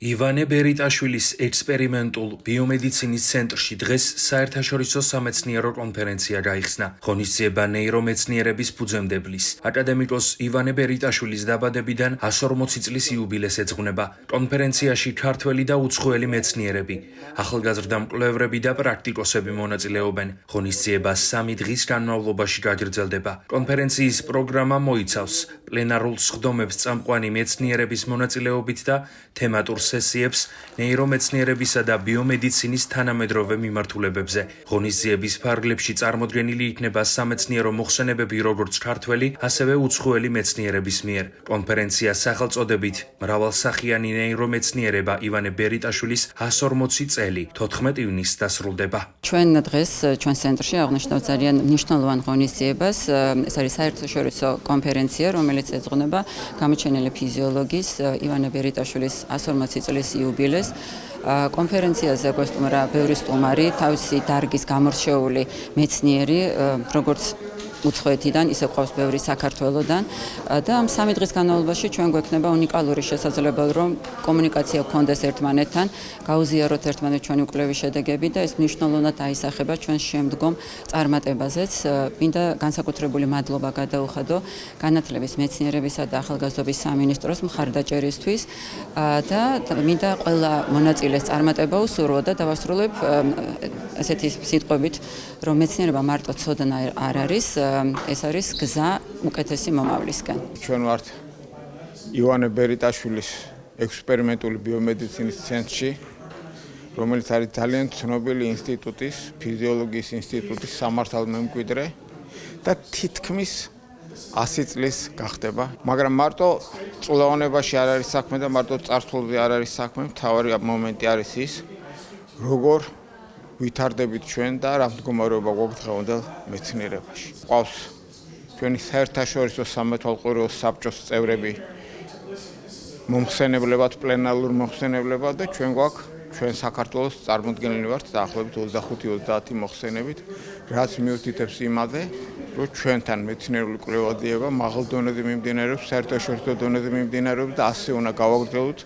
ივანე ბერიტაშვილის ექსპერიმენტულ ბიომედიცინის ცენტრში დღეს საერთაშორისო სამეცნიერო კონფერენცია გაიხსნა. ღონისძიება ნეირომეცნიერების ფუძემდებლის აკადემიკოს ივანე ბერიტაშვილის დაბადებიდან 140 წლის იუბილეს ეძღვნება. კონფერენციაში ქართველი და უცხოელი მეცნიერები, ახალგაზრდა მკვლევრები და პრაქტიკოსები მონაწილეობენ. ღონისძიება 3 დღის განმავლობაში გაგრძელდება. კონფერენციის პროგრამა მოიცავს პლენარულ სხდომებს წამყვანი მეცნიერების მონაწილეობით და თემატურ სესიებს ნეირომეცნიერებისა და ბიომედიცინის თანამედროვე მიმართულებებზე. ღონისძიების ფარგლებში წარმოდგენილი იქნება სამეცნიერო მოხსენებები როგორც ქართველი, ასევე უცხოელი მეცნიერების მიერ. კონფერენცია სახელწოდებით მრავალსახიანი ნეირომეცნიერება ივანე ბერიტაშვილის 140 წელი 14 ივნისს დასრულდება. ჩვენ დღეს ჩვენ ცენტრში აღნიშნავთ ძალიან მნიშვნელოვან ღონისძიებას. ეს არის საერთაშორისო კონფერენცია, რომელიც ეძღვნება გამოჩენილი ფიზიოლოგის ივანე ბერიტაშვილის 140 წლის იუბილეს. კონფერენციაზე გვესტუმრა ბევრი სტუმარი, თავისი დარგის გამორჩეული მეცნიერი, როგორც უცხოეთიდან, ისე ყავს ბევრი საქართველოდან და ამ 3 დღის განმავლობაში ჩვენ გვექნება უნიკალური შესაძლებლობა, რომ კომუნიკაცია გქონდეს ერთმანეთთან, გაუზიაროთ ერთმანეთ ჩვენი კვლევის შედეგები და ეს მნიშვნელოვნად აისახება ჩვენ შემდგომ წარმატებაზეც. მინდა განსაკუთრებული მადლობა გადაუხადო განათლების, მეცნიერებისა და ახალგაზრდობის სამინისტროს მხარდაჭერისთვის და მინდა ყველა მონაწილეს წარმატება უსურვო და დავასრულებ ესეთი სიტყვებით, რომ მეცნიერება მარტო ცოდნა არ არის, ეს არის გზა უკეთესი მომავლისკენ. ჩვენ ვართ ივანე ბერიტაშვილის ექსპერიმენტული ბიომედიცინის ცენტრში, რომელიც არის ძალიან ცნობილი ინსტიტუტის, ფიზიოლოგიის ინსტიტუტის სამართალმემკვიდრე და თითქმის 100 წლის გახდება. მაგრამ მარტო წლოვანებაში არ არის საქმე და მარტო წარსულზე არ არის საქმე, მთავარი მომენტი არის ის, როგორ ვითარდებით ჩვენ და რა მდგომარეობა გვაქვს დღევანდელ მეცნიერებაში. ყავს ჩვენი საერთაშორისო სამეთვალყურეო საბჭოს წევრები მომხსენებლებად, პლენარულ მომხსენებლებად და ჩვენ გვაქვს ჩვენ საქართველოს წარმოდგენილი ვართ დაახლოებით 25-30 მოხსენებით, რაც მიუთითებს იმაზე, რომ ჩვენთან მეცნიერული კვლევა-ძიება მაღალ დონეზე მიმდინარეობს, საერთაშორისო დონეზე მიმდინარეობს და ასე უნდა გავაგრძელოთ